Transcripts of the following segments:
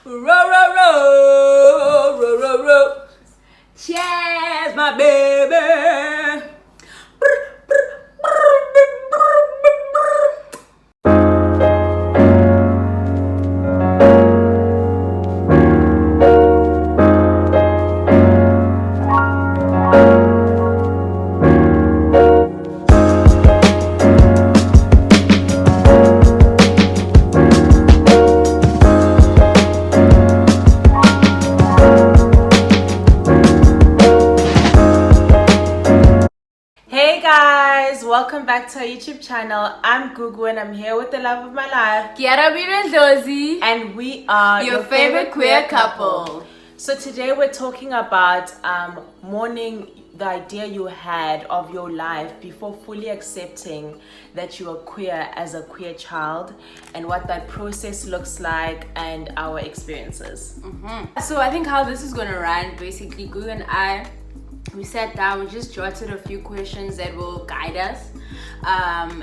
Row, row, row, row, row, row. Cheers, my baby. Welcome back to our YouTube channel. I'm Gugu and I'm here with the love of my life, Kiara Birendozi, and we are your favorite queer couple. So today we're talking about mourning the idea you had of your life before fully accepting that you are queer as a queer child, and what that process looks like and our experiences. So I think how this is going to run, basically Gugu and I, we sat down, we just jotted a few questions that will guide us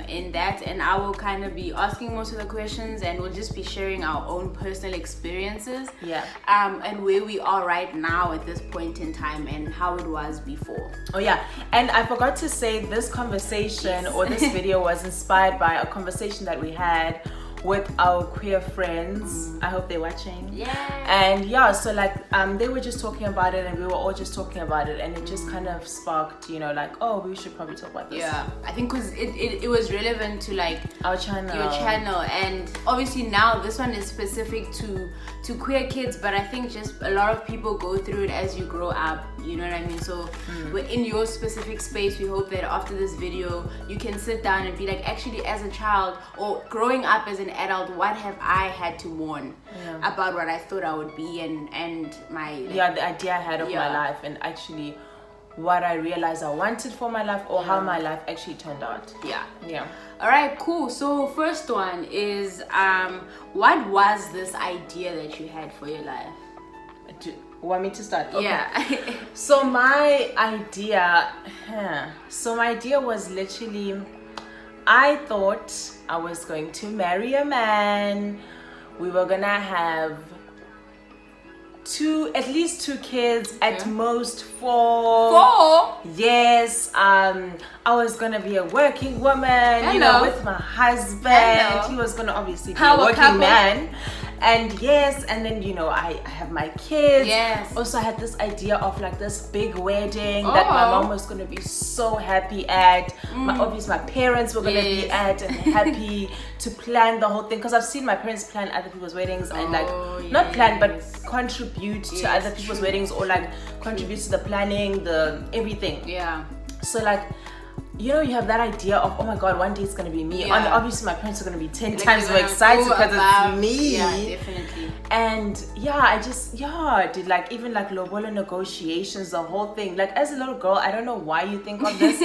in that, and I will kind of be asking most of the questions, and we'll just be sharing our own personal experiences, and where we are right now at this point in time and how it was before. Oh yeah, and I forgot to say, this conversation or this video was inspired by a conversation that we had with our queer friends. I hope they're watching. And so like they were just talking about it, and we were all just talking about it, and it just kind of sparked, like, oh, we should probably talk about this. I think because it was relevant to like our channel, your channel, and obviously now this one is specific to queer kids, but I think just a lot of people go through it as you grow up, you know what I mean? So we're in your specific space. We hope that after this video you can sit down and be like, actually, as a child or growing up as an adult, what have I had to mourn about what I thought I would be, and my the idea I had of my life, and actually what I realized I wanted for my life, or how my life actually turned out. All right, cool. So first one is what was this idea that you had for your life? Want me to start? Okay. Yeah. So my idea was literally, I thought I was going to marry a man. We were gonna have at least two kids, at most four. Yes. I was gonna be a working woman, with my husband. He was gonna obviously be a working man. And then I have my kids. Also, I had this idea of like this big wedding that my mom was gonna be so happy at. Obviously, my parents were gonna be at and happy to plan the whole thing, because I've seen my parents plan other people's weddings and not plan but contribute to other people's weddings, or like contribute to the planning, the everything. So like, you have that idea of, oh my god, one day it's gonna be me. And obviously my parents are gonna be 10 times more excited because it's me. Definitely. And I just did like even like lobola negotiations, the whole thing. Like, as a little girl, I don't know why you think of this,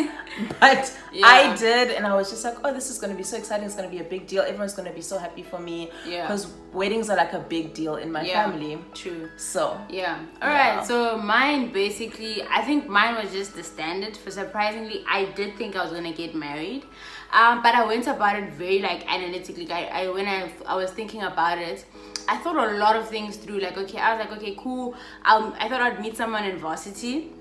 but I did, and I was just like, oh, this is gonna be so exciting. It's gonna be a big deal. Everyone's gonna be so happy for me, because weddings are like a big deal in my family. True. So all right. So mine, basically, I think mine was just the standard. For surprisingly, I did think I was gonna get married, but I went about it very like analytically. When I was thinking about it, I thought a lot of things through. Like, okay, I was like, okay, cool. I thought I'd meet someone in varsity.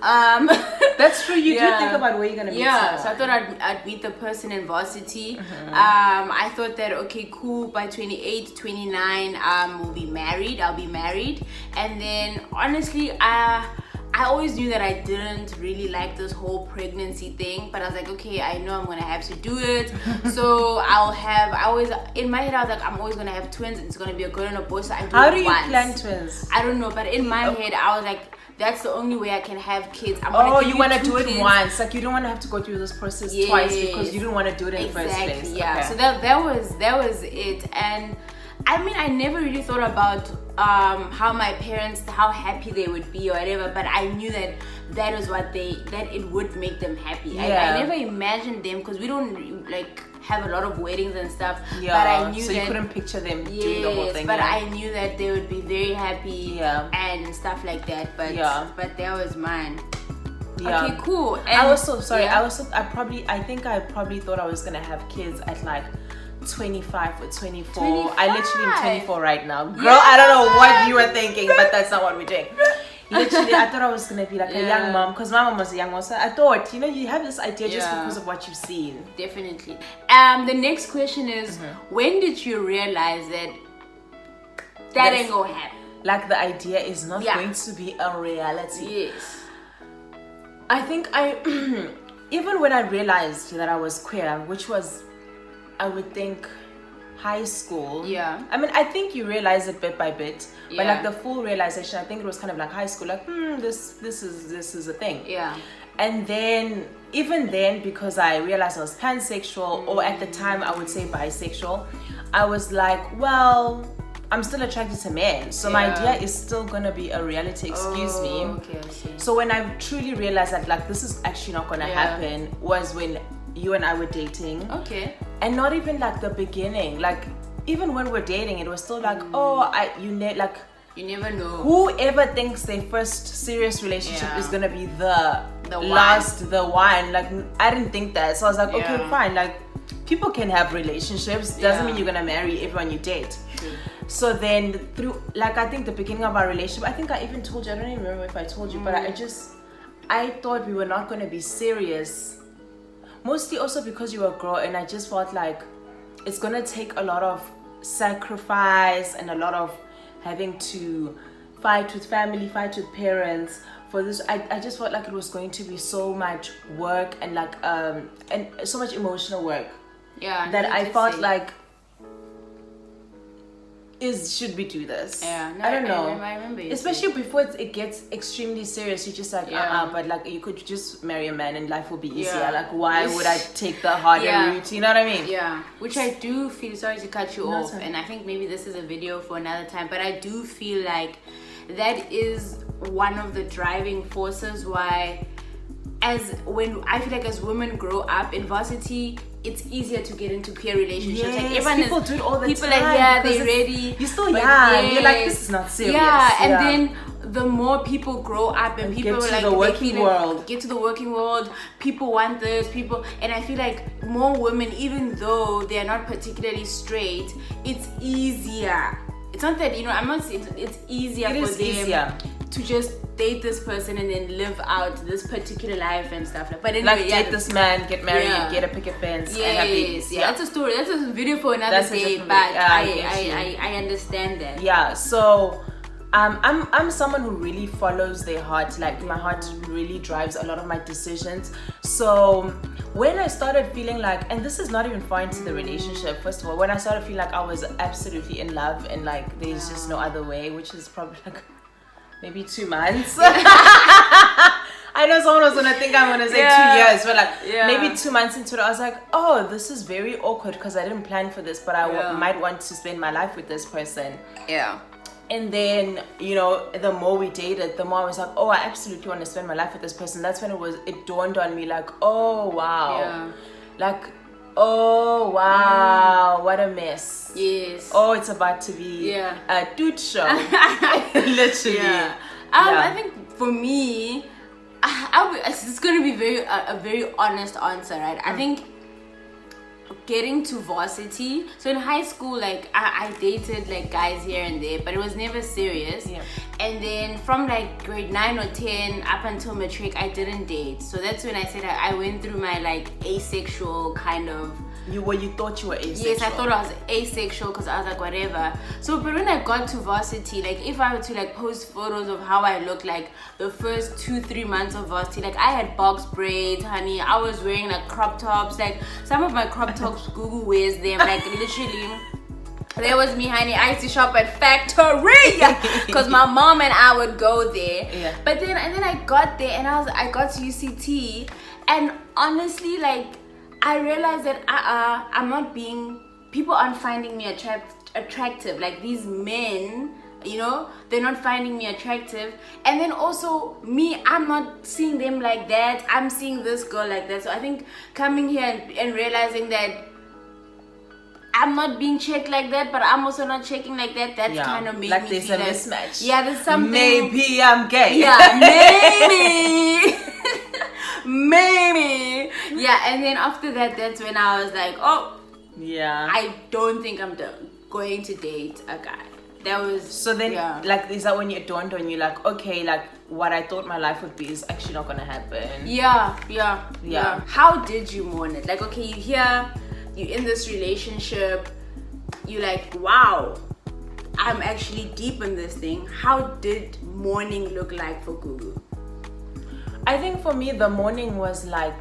That's true. You do think about where you're gonna meet someone. So I thought I'd meet the person in varsity. I thought that, okay, cool, by 28, 29, we'll be married. I'll be married. And then honestly, I always knew that I didn't really like this whole pregnancy thing, but I was like, okay, I know I'm gonna have to do it. So in my head I was like, I'm always gonna have twins, and it's gonna be a girl and a boy. So I do How do you plan twins? I don't know, but in my head I was like, that's the only way I can have kids. You want to do it once, like you don't want to have to go through this process twice, because you don't want to do it in the first place. So that was it. And I mean, I never really thought about how my parents, how happy they would be or whatever, but I knew that was that it would make them happy. I never imagined them, because we don't like have a lot of weddings and stuff, but I knew so you couldn't picture them doing the whole thing. But I knew that they would be very happy and stuff like that. But that was mine. Okay, cool. And I think I probably thought I was gonna have kids at like 25 or 24. 25. I literally am 24 right now. Girl, I don't know what you were thinking, but that's not what we're doing. Literally, I thought I was going to be like a young mom because my mom was a young mom. So I thought, you have this idea just because of what you've seen. Definitely. The next question is, when did you realize that ain't going to happen? Like the idea is not going to be a reality. Yes. I think even when I realized that I was queer, which was, I would think, high school. Yeah. I mean, I think you realize it bit by bit, but like the full realization, I think it was kind of like high school. Like, this is a thing. Yeah. And then, even then, because I realized I was pansexual, or at the time I would say bisexual, I was like, well, I'm still attracted to men, so my idea is still gonna be a reality. Excuse me. Okay, I see. So when I truly realized that like this is actually not gonna happen was when you and I were dating. Okay. And not even like the beginning. Like even when we're dating, it was still like, you never know. Whoever thinks their first serious relationship is gonna be the one. Like I didn't think that, so I was like, okay, fine. Like people can have relationships. Doesn't mean you're gonna marry everyone you date. So then through, like, I think the beginning of our relationship, I think I even told you, I don't even remember if I told you, but I thought we were not going to be serious. Mostly also because you were a girl, and I just felt like it's going to take a lot of sacrifice and a lot of having to fight with family, fight with parents for this. I just felt like it was going to be so much work and like, and so much emotional work. Yeah. That I felt like, should we do this? Yeah, no, I don't know. I remember you especially before it gets extremely serious. You're just like, but like you could just marry a man and life will be easier. Yeah. Like, why would I take the harder route? You know what I mean? Yeah, which I do feel, sorry to cut you off, and I think maybe this is a video for another time, but I do feel like that is one of the driving forces why, I feel like as women grow up in varsity, it's easier to get into queer relationships. Yes, like everyone people do it all the time. People like, they're ready. You're still young. You're like, this is not serious. Yeah, and then the more people grow up and people get to like the working world. Get to the working world. People want this. And I feel like more women, even though they are not particularly straight, it's easier. It's not that I'm not saying it's easier for them to just date this person and then live out this particular life and stuff. But anyway, like date this man, get married, get a picket fence, and have babies. Yeah, that's a story. That's a video for another day. But I understand that. Yeah. So, I'm someone who really follows their heart. Like my heart really drives a lot of my decisions. So when I started feeling like, and this is not even far into the relationship. First of all, when I started feeling like I was absolutely in love and like there's just no other way, which is probably like maybe 2 months. I know someone was gonna think I'm gonna say 2 years, but like maybe 2 months into it, I was like, oh, this is very awkward because I didn't plan for this, but I might want to spend my life with this person. Yeah. And then, the more we dated, the more I was like, oh, I absolutely want to spend my life with this person. That's when it dawned on me like, oh, wow. Yeah. Like, oh, wow, what a mess. Yes. Oh, it's about to be a dude show. Literally. Yeah. I think for me, it's going to be a very honest answer, right? I think getting to varsity, so in high school, like I dated like guys here and there, but it was never serious. And then from like grade 9 or 10 up until matric, I didn't date. So that's when I said I went through my like asexual kind of. You thought you were asexual? Yes, I thought I was asexual because I was like, whatever. So, but when I got to varsity, like if I were to like post photos of how I looked like the first 2-3 months of varsity, like I had box braids, honey. I was wearing like crop tops. Like some of my crop tops, Google wears them. Like literally, there was me, honey. I used to shop at Factory because my mom and I would go there. Yeah. But then I got there and I got to UCT, and honestly, like, I realized that people aren't finding me attractive. Like these men, they're not finding me attractive. And then also me, I'm not seeing them like that. I'm seeing this girl like that. So I think coming here and realizing that I'm not being checked like that, but I'm also not checking like that. That's kind of made like me there's feel a like, mismatch. Yeah, there's something. Maybe I'm gay. Yeah, maybe. Maybe. Yeah, and then after that, that's when I was like, oh, Yeah. I don't think I'm going to date a guy. That was so then like, is that when you dawned on you like, okay, like what I thought my life would be is actually not gonna happen? Yeah. How did you mourn it? Like, okay, you're in this relationship, you like, wow, I'm actually deep in this thing. How did mourning look like for Gugu? I think for me the mourning was like,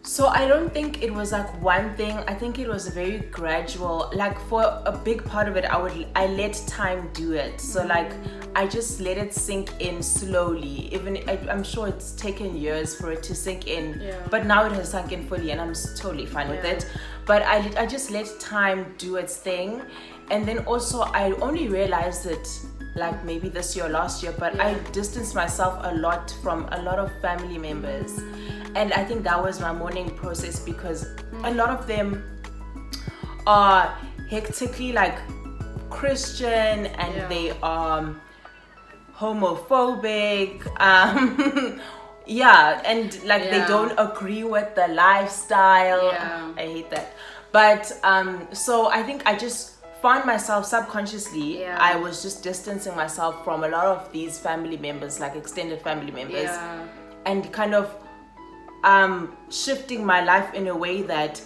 so I don't think it was like one thing. I think it was very gradual. Like for a big part of it, I let time do it. So like I just let it sink in slowly. Even I'm sure it's taken years for it to sink in, but now it has sunk in fully, and I'm totally fine with it. But I just let time do its thing, and then also I only realized it like maybe this year or last year, but I distanced myself a lot from a lot of family members. And I think that was my mourning process, because a lot of them are hectically like Christian, and they are homophobic. And like they don't agree with the lifestyle. I hate that. But so I think I just found myself subconsciously, I was just distancing myself from a lot of these family members, like extended family members, and kind of shifting my life in a way that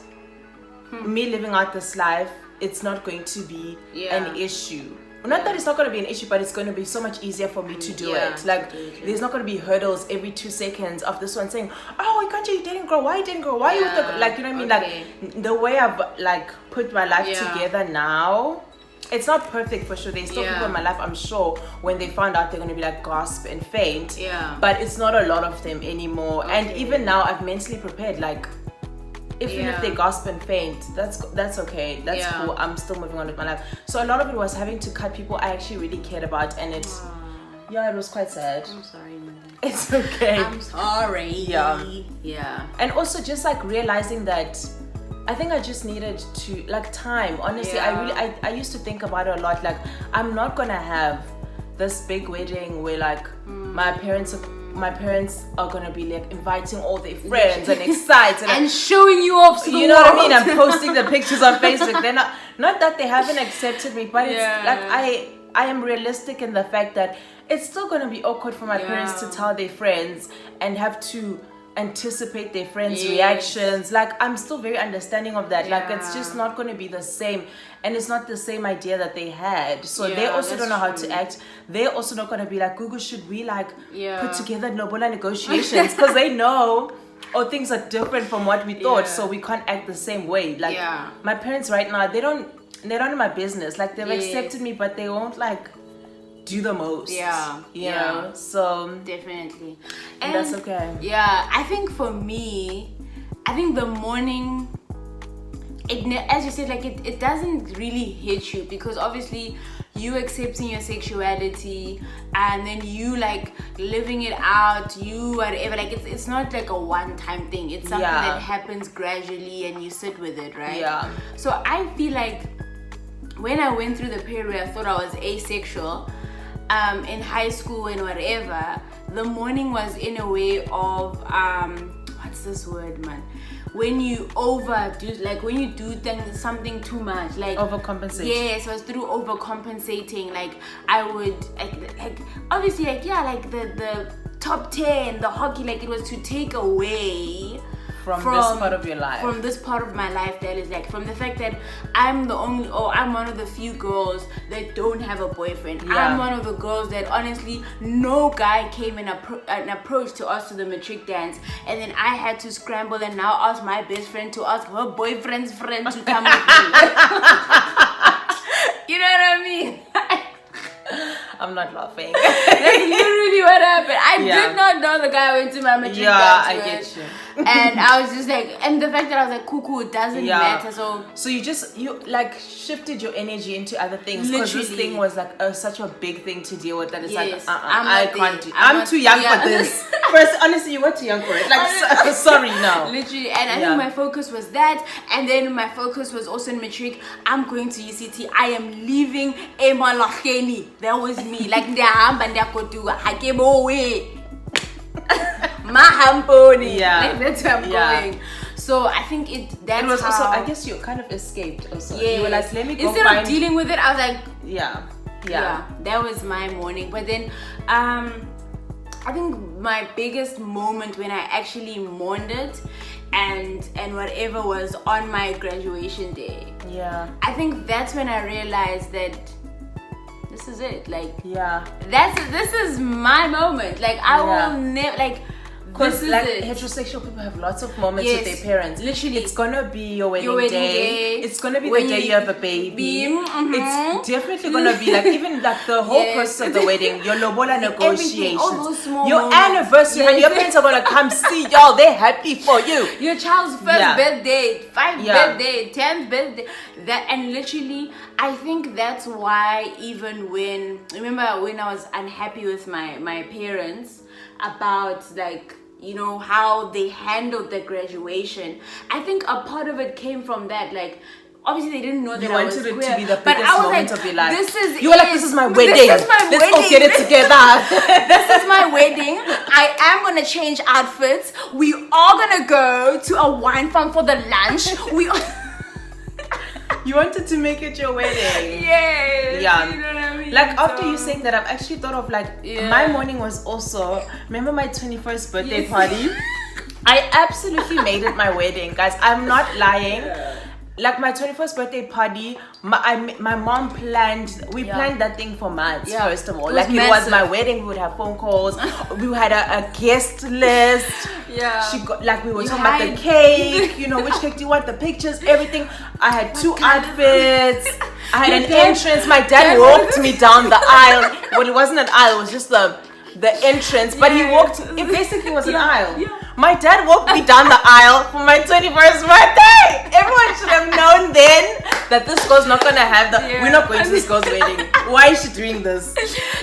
me living out this life, it's not going to be an issue. Not that it's not going to be an issue, but it's going to be so much easier for me to do it. Like, there's not going to be hurdles every 2 seconds of this one saying, oh, why can't you didn't grow? Why you didn't grow? Why you with the, like, you know what I mean? Like, the way I've, like, put my life together now, it's not perfect for sure. There's still people in my life, I'm sure, when they find out, they're going to be like, gasp and faint. But it's not a lot of them anymore. And even now, I've mentally prepared, like, even if they gasp and faint, that's okay. That's cool. I'm still moving on with my life. So a lot of it was having to cut people I actually really cared about, and it was quite sad. I'm sorry, man. It's okay. I'm sorry. Yeah. And also just like realizing that I think I just needed to, like, time. Honestly, I used to think about it a lot. Like, I'm not gonna have this big wedding where like my parents are gonna be like inviting all their friends and excited and showing you off to the you know what I mean? I'm posting the pictures on Facebook. They're not that they haven't accepted me, but it's like I am realistic in the fact that it's still gonna be awkward for my parents to tell their friends and have to anticipate their friends' reactions. Like, I'm still very understanding of that. Like, it's just not going to be the same, and it's not the same idea that they had. So they also don't know how to act. They're also not going to be like, Gugu, should we like put together Lobola negotiations? Because they know things are different from what we thought, so we can't act the same way. Like, my parents right now, they're not in my business. Like, they've accepted me, but they won't like do the most. You know? So definitely. And that's okay. I think for me, the morning, as you said, like it doesn't really hit you, because obviously you accepting your sexuality and then you like living it out, you whatever, like it's not like a one-time thing. It's something that happens gradually and you sit with it, right? So I feel like when I went through the period where I thought I was asexual, in high school and whatever, the morning was in a way of what's this word, man? When you overdo, like when you do something too much, like overcompensate. Yes, it was through overcompensating. Like I would like obviously like the top 10, the hockey, like it was to take away from this part of your life. From this part of my life, that is like from the fact that I'm one of the few girls that don't have a boyfriend. I'm one of the girls that honestly no guy came and approached to us to the matric dance, and then I had to scramble and now ask my best friend to ask her boyfriend's friend to come with me. You know what I mean? I'm not laughing. That's literally what happened. I did not know the guy went to my matric dance. I get you. And I was just like, and the fact that I was like, cuckoo, it doesn't matter. So you like shifted your energy into other things, because this thing was like such a big thing to deal with that it's like I can't do. I'm too young for this. First, honestly, you were too young for it. Like, sorry, no. Literally, and I think my focus was that, and then my focus was also in matric. I'm going to UCT. I am leaving Emalacheni. That was me. Like ndihamba ndiyagoduka hakebo we. Mahamboni. Like that's where I'm going. So I think it was also, I guess you kind of escaped also. Yeah. You were like, let me go instead of dealing with it, I was like, yeah, that was my morning. But then I think my biggest moment when I actually mourned it and whatever was on my graduation day, I think that's when I realized that this is it. Like, this is my moment. Like, I will never, like, because like heterosexual people have lots of moments with their parents. Literally, it's gonna be your wedding day. It's gonna be the day you have a baby. It's definitely gonna be like, even like the whole process of the wedding, your lobola negotiations, your anniversary, and your parents are gonna come see y'all. They're happy for you. Your child's first birthday, 5th birthday, 10th birthday. That, and literally, I think that's why even when I was unhappy with my parents about, like, you know, how they handled the graduation, I think a part of it came from that. Like, obviously they didn't know that I was queer, to be the biggest but I was moment like, of your life. This is this is my wedding. Let's all get it together. This is my wedding. I am gonna change outfits. We are gonna go to a wine farm for the lunch. You wanted to make it your wedding. Yes. Yeah. You know what I mean? Like, after you saying that, I've actually thought of, like, my morning was also, remember my 21st birthday party? I absolutely made it my wedding, guys. I'm not lying. Like, my 21st birthday party, my mom planned that thing for months, first of all. Like, it was my wedding. We would have phone calls. We had a guest list. She got, like, we were talking about the cake, you know, which cake do you want, the pictures, everything. I had 2 outfits. I had an entrance. My dad walked me down the aisle. Well, it wasn't an aisle, it was just the entrance, but he walked, it basically was an aisle. My dad walked me down the aisle for my 21st birthday. Everyone should have known then that this girl's not gonna have we're not going to this girl's wedding. Why is she doing this?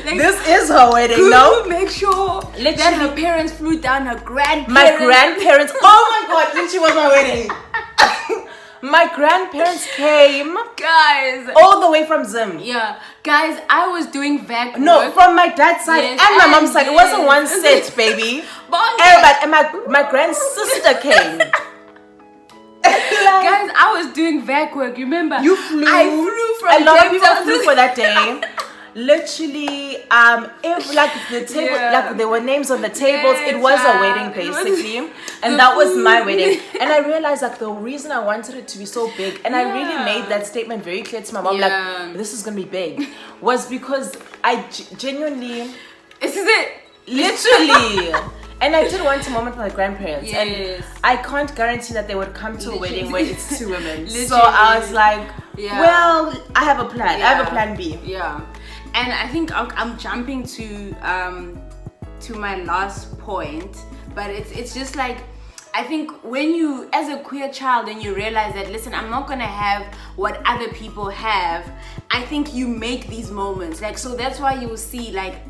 Like, this is her wedding, no? Make sure that her parents flew down, her grandparents. My grandparents, oh my god, she was my wedding. My grandparents came, guys, all the way from Zim. Yeah, guys, I was doing vac. No, from my dad's side and my mom's side. It wasn't one set, baby. Everybody, and my grand sister came. Guys, I was doing vac work. Remember? You flew. I flew from. A lot of people flew for that day. Literally, like the table, like there were names on the tables. It was a wedding basically, and that was my wedding. And I realized, like, the reason I wanted it to be so big, and I really made that statement very clear to my mom, like, this is gonna be big, was because I genuinely, this is it, literally. And I did want to moment with my grandparents, and I can't guarantee that they would come to a wedding where it's 2 women. So I was like, well, I have a plan. I have a plan B. Yeah. And I think I'm jumping to my last point, but it's just like, I think when you, as a queer child, and you realize that, listen, I'm not gonna have what other people have, I think you make these moments. Like, so that's why you will see, like,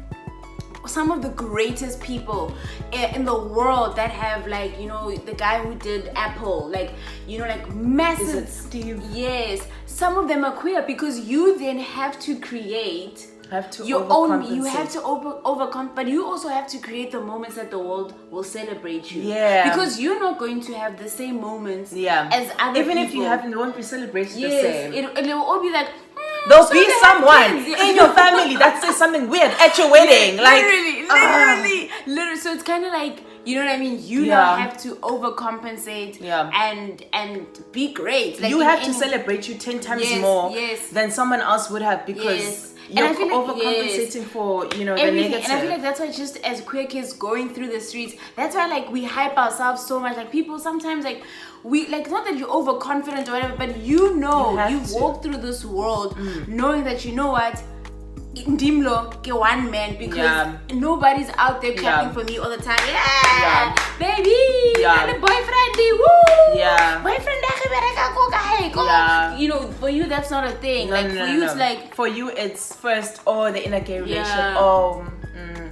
some of the greatest people in the world that have, like, you know, the guy who did Apple, like, you know, like, massive. Is it Steve? Yes. Some of them are queer because you then have to create your own. You have to overcome, but you also have to create the moments that the world will celebrate you. Yeah. Because you're not going to have the same moments as other people. Even if you haven't, they won't be celebrated the same. It will all be like, there'll be someone in your family that says something weird at your wedding. Like, literally. So it's kind of like, you know what I mean? You now have to overcompensate and be great. Like, you have to celebrate you 10 times more than someone else would have, because you're overcompensating for, you know, everything. the negative. And I feel like that's why, just as queer kids going through the streets, that's why, like, we hype ourselves so much. Like, people sometimes, like, we, like, not that you're overconfident or whatever, but you walk through this world knowing that, you know what, Ndimlo ke one man, because nobody's out there clapping for me all the time. Baby, and a boyfriend, woo, boyfriend, you know, for you that's not a thing. It's like, for you it's first, the inner gay relationship.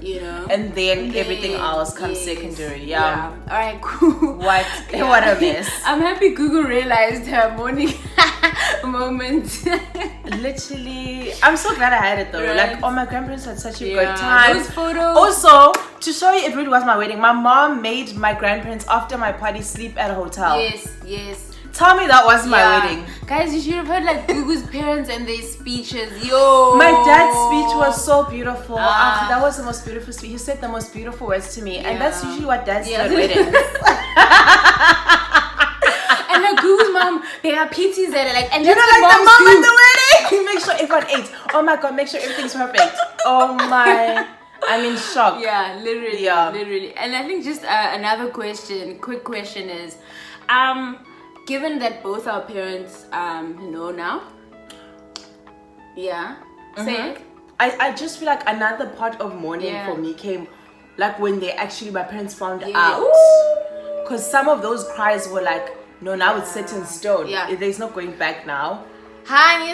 you know, and then everything else comes secondary. Yeah. All right, cool. What a mess. I'm happy Google realized her morning moment. Literally, I'm so glad I had it though. Right. Like, my grandparents had such a good time. Those photos. Also, to show you it really was my wedding, my mom made my grandparents after my party sleep at a hotel. Yes. Tell me that wasn't my wedding. Guys, you should have heard like Gugu's parents and their speeches. Yo. My dad's speech was so beautiful. That was the most beautiful speech. He said the most beautiful words to me. And that's usually what dads do at weddings. And like Gugu's mom, they have pizzas that are like, and you know, like the mom at the wedding. Make sure everyone ate. Oh my god, make sure everything's perfect. Oh my. I'm in shock. Yeah, literally. And I think just another quick question is, given that both our parents know now, say it. I just feel like another part of mourning for me came like when my parents found out, because some of those cries were like, no, now it's set in stone. There's no going back now. Literally.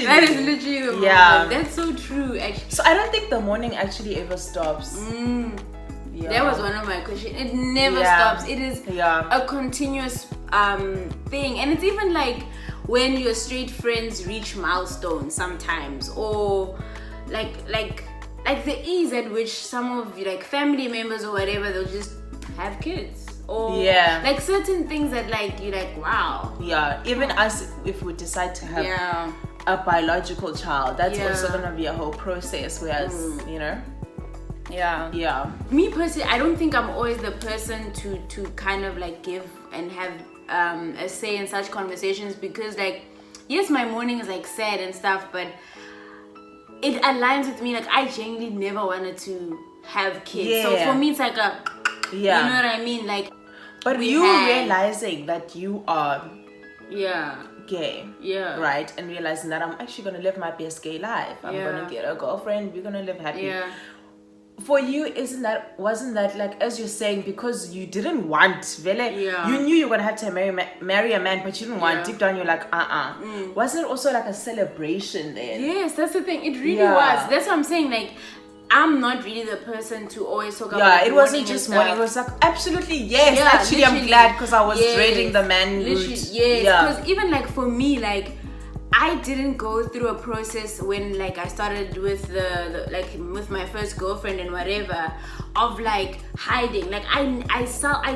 That is literally the moment. That's so true, actually. So I don't think the mourning actually ever stops. That was one of my questions. It never stops. It is a continuous thing, and it's even like when your straight friends reach milestones sometimes, or like the ease at which some of like family members or whatever, they'll just have kids, or like certain things that like you're like, wow. Even us, if we decide to have a biological child, that's also gonna be a whole process, whereas you know. Me personally, I don't think I'm always the person to kind of like give and have a say in such conversations, because like, yes, my morning is like sad and stuff, but it aligns with me. Like, I genuinely never wanted to have kids, so for me it's like a you know what I mean, like. But realizing that you are gay, right, and realizing that I'm actually gonna live my best gay life, I'm gonna get a girlfriend, we're gonna live happy. For you, wasn't that like, as you're saying, because you didn't want, you knew you were gonna have to marry a man, but you didn't want, deep down you're like, wasn't it also like a celebration then? Yes, that's the thing, it really was. That's what I'm saying, like, I'm not really the person to always talk about it wasn't just morning, it was like, absolutely, yes, actually I'm glad, because I was dreading the man route. Because even like for me, like, I didn't go through a process when like I started with with my first girlfriend and whatever, of like hiding. Like I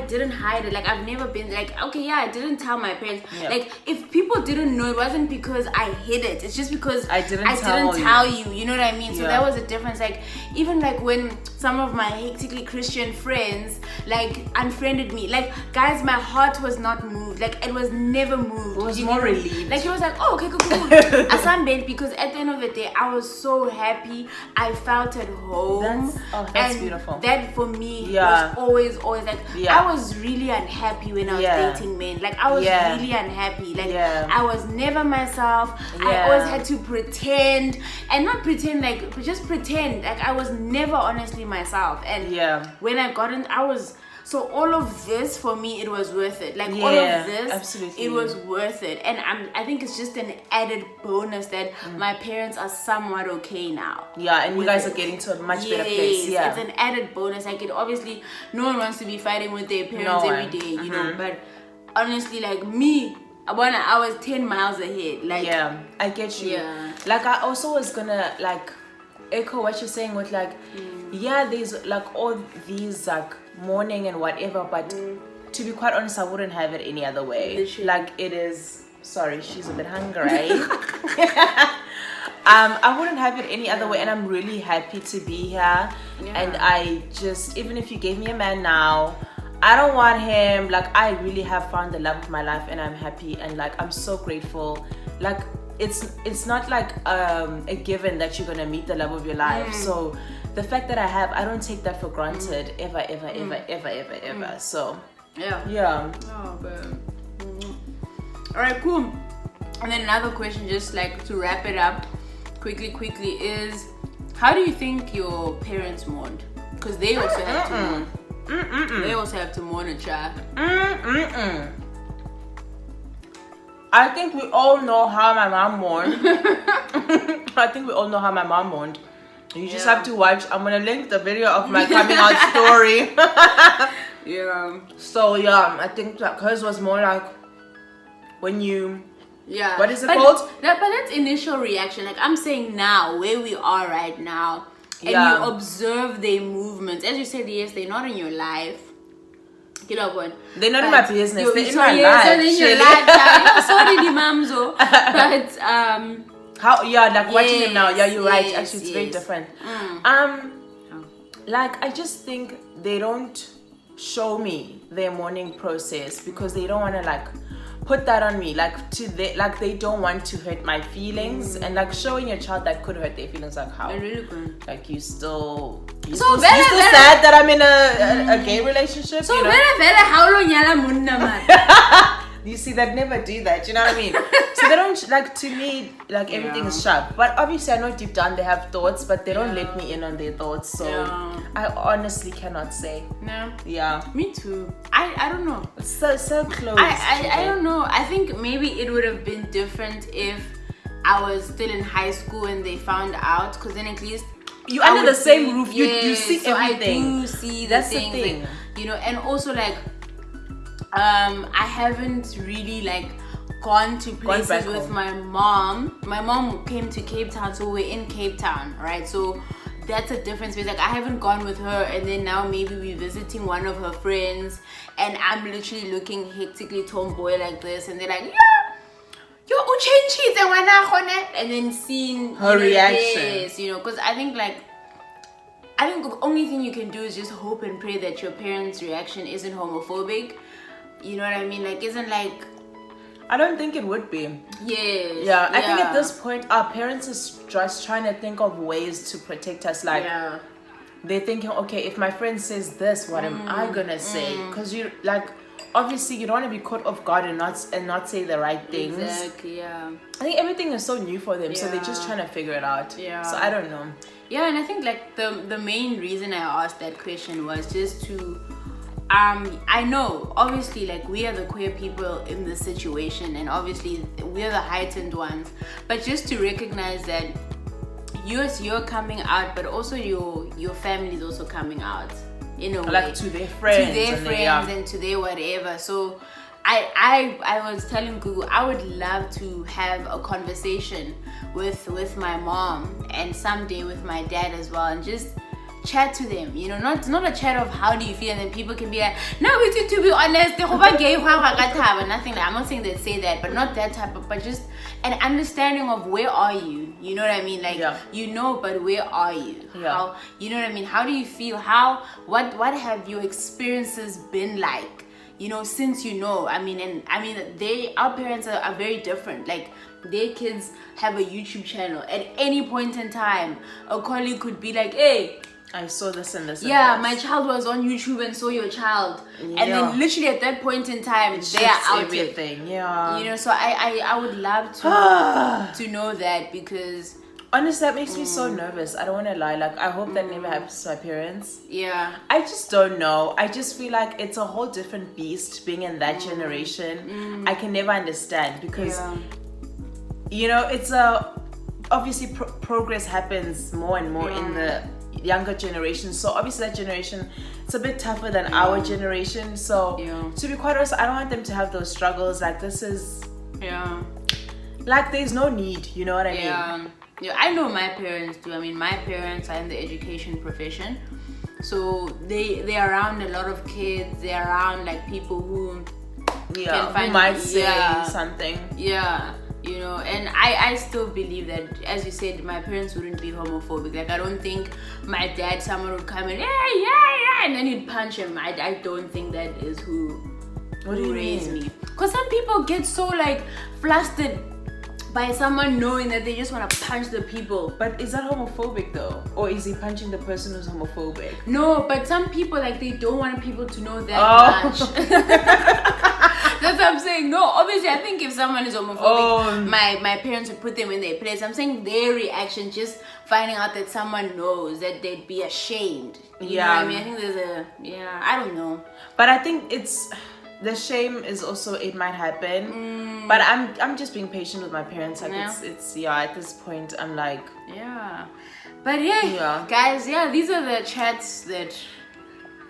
didn't hide it. Like I've never been like, okay, I didn't tell my parents. Like if people didn't know, it wasn't because I hid it. It's just because I didn't tell you. You know what I mean? So that was a difference. Like even like when some of my hectically Christian friends like unfriended me, like guys, my heart was not moved. Like it was never moved. It was more relieved. Like it was like, oh, okay, cool. I sunbent, because at the end of the day I was so happy. I felt at home. That's beautiful. That for me was always like, I was really unhappy when I was dating men. Like I was really unhappy. Like I was never myself. I always had to pretend, and not pretend like, but just pretend. Like I was never honestly myself. And when I got in, so all of this for me, it was worth it. Like all of this, absolutely, it was worth it. And I think it's just an added bonus that my parents are somewhat okay now. And you guys are getting to a much better place. It's an added bonus. Like it obviously, no one wants to be fighting with their parents every day, you know. But honestly, like me, I was 10 miles ahead. Like I get you. Like I also was gonna like echo what you're saying with like, there's like all these like mourning and whatever, but to be quite honest, I wouldn't have it any other way. Literally. Like it is, sorry, she's a bit hungry. I wouldn't have it any other way, and I'm really happy to be here. And I just, even if you gave me a man now, I don't want him. Like I really have found the love of my life, and I'm happy, and like I'm so grateful. Like it's not like a given that you're gonna meet the love of your life. So the fact that I don't take that for granted ever. So Oh, man. All right, cool. And then another question, just like to wrap it up quickly, is how do you think your parents mourned? Because they also have to mourn. They also have to mourn a child. I think we all know how my mom mourned. I think we all know how my mom mourned. You just have to watch. I'm gonna link the video of my coming out story. Yeah. So yeah, I think that hers was more like when you. Yeah. What is it called? But that's initial reaction. Like I'm saying now, where we are right now, and you observe their movements. As you said, yes, they're not in your life. You know what? They're not in my business. They're in my life. They're in your life. Sorry, the mamzo. But how? Yeah, like watching them now. Yeah, you're right. Actually, it's very different. Like I just think they don't show me their mourning process because they don't want to like put that on me, like they don't want to hurt my feelings, and like showing your child that could hurt their feelings, like how like you still sad that I'm in a gay relationship. So how long you see, that never do that, you know what I mean? So they don't, like, to me, like everything is sharp, but obviously I know deep down they have thoughts, but they don't let me in on their thoughts, so I honestly cannot say. Me too. I don't know. It's so close. I don't know. I think maybe it would have been different if I was still in high school and they found out, because then at least you under the same roof, you see so everything. I do see the thing, you know, and also like I haven't really like gone to places with my mom. My mom came to Cape Town, so we're in Cape Town, right? So that's a difference. Because like I haven't gone with her, and then now maybe we're visiting one of her friends, and I'm literally looking hectically tomboy like this, and they're like, yo, and then seeing her reaction. Yes, you know, because I think the only thing you can do is just hope and pray that your parents' reaction isn't homophobic. You know what I mean? Like, isn't like... I don't think it would be. Yes. Yeah, I think at this point, our parents is just trying to think of ways to protect us. Like, they're thinking, okay, if my friend says this, what am I gonna say? Because you, like, obviously you don't want to be caught off guard and not say the right things. Exactly, yeah. I think everything is so new for them, so they're just trying to figure it out. Yeah. So I don't know. Yeah, and I think like the main reason I asked that question was just to I know obviously like we are the queer people in this situation, and obviously we're the heightened ones, but just to recognize that you're coming out, but also your family is also coming out in a way, like to their friends and to their whatever. So I was telling Gugu I would love to have a conversation with my mom and someday with my dad as well, and just chat to them, you know, not a chat of how do you feel, and then people can be like, no, to be honest, nothing like, I'm not saying they say that, but not that type of, but just an understanding of where are you, you know what I mean, like you know, but where are you, how, you know what I mean, how do you feel, what have your experiences been like, you know, since you know, I mean our parents are very different, like their kids have a YouTube channel. At any point in time a colleague could be like, hey, I saw this and this. My child was on YouTube and saw your child, and then literally at that point in time they are out everything. You know, so I would love to know that, because honestly that makes me so nervous. I don't want to lie, like I hope that never happens to my parents. I just don't know. I just feel like it's a whole different beast being in that generation. I can never understand, because you know, it's obviously progress happens more and more in the younger generation, so obviously that generation, it's a bit tougher than our generation, so to be quite honest, I don't want them to have those struggles. Like this is like there's no need, you know what I mean? I know my parents do. I mean, my parents are in the education profession, so they're around a lot of kids, they're around like people who can find, who might say something, you know, and I still believe that, as you said, my parents wouldn't be homophobic. Like I don't think my dad, someone would come in, and then he'd punch him. I don't think that is who raised me. Because some people get so like flustered by someone knowing that they just want to punch the people. But is that homophobic though? Or is he punching the person who's homophobic? No, but some people, like, they don't want people to know that much. That's what I'm saying. No, obviously I think if someone is homophobic, my parents would put them in their place. I'm saying their reaction, just finding out that someone knows, that they'd be ashamed. You know what I mean? I think there's I don't know. But I think it's the shame is also, it might happen, but I'm just being patient with my parents. Like it's at this point I'm like, but guys, these are the chats that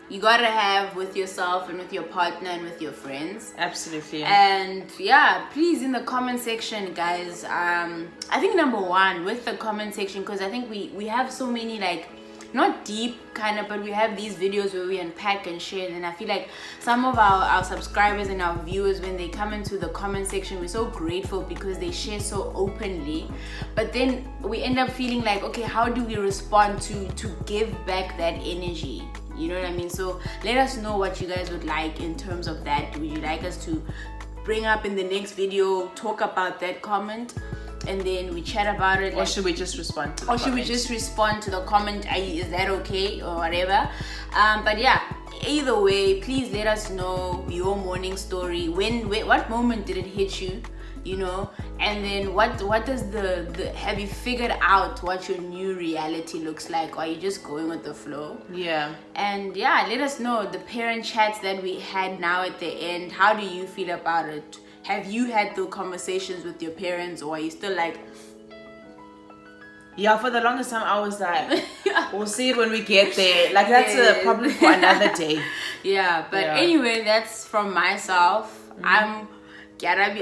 you gotta have with yourself and with your partner and with your friends. Absolutely. And please, in the comment section, guys, I think number one with the comment section, because I think we have so many, like, not deep kind of, but we have these videos where we unpack and share, and I feel like some of our subscribers and our viewers, when they come into the comment section, we're so grateful because they share so openly, but then we end up feeling like, okay, how do we respond to give back that energy? You know what I mean? So let us know what you guys would like in terms of that. Would you like us to bring up in the next video, talk about that comment, and then we chat about it? Or should we just respond to the comment? Or should we just respond to the comment? Is that okay? Or whatever. But either way, please let us know your morning story. What moment did it hit you? You know, and then what does the have you figured out what your new reality looks like, or are you just going with the flow? And let us know the parent chats that we had now at the end. How do you feel about it? Have you had the conversations with your parents, or are you still like, for the longest time I was like, we'll see it when we get there. Like, that's a problem for another day. Anyway, that's from myself. I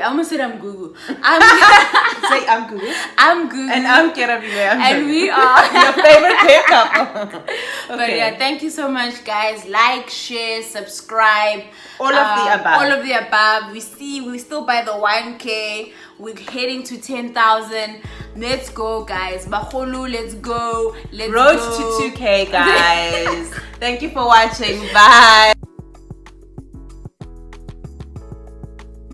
almost said I'm Gugu. Say I'm Gugu. I'm Gugu. And I'm Kerabi. And we are your favorite pair couple. But thank you so much, guys. Like, share, subscribe. All of the above. All of the above. We're still by the 1K. We're heading to 10,000. Let's go, guys. Baholu, let's go. Road to 2K, guys. Thank you for watching. Bye.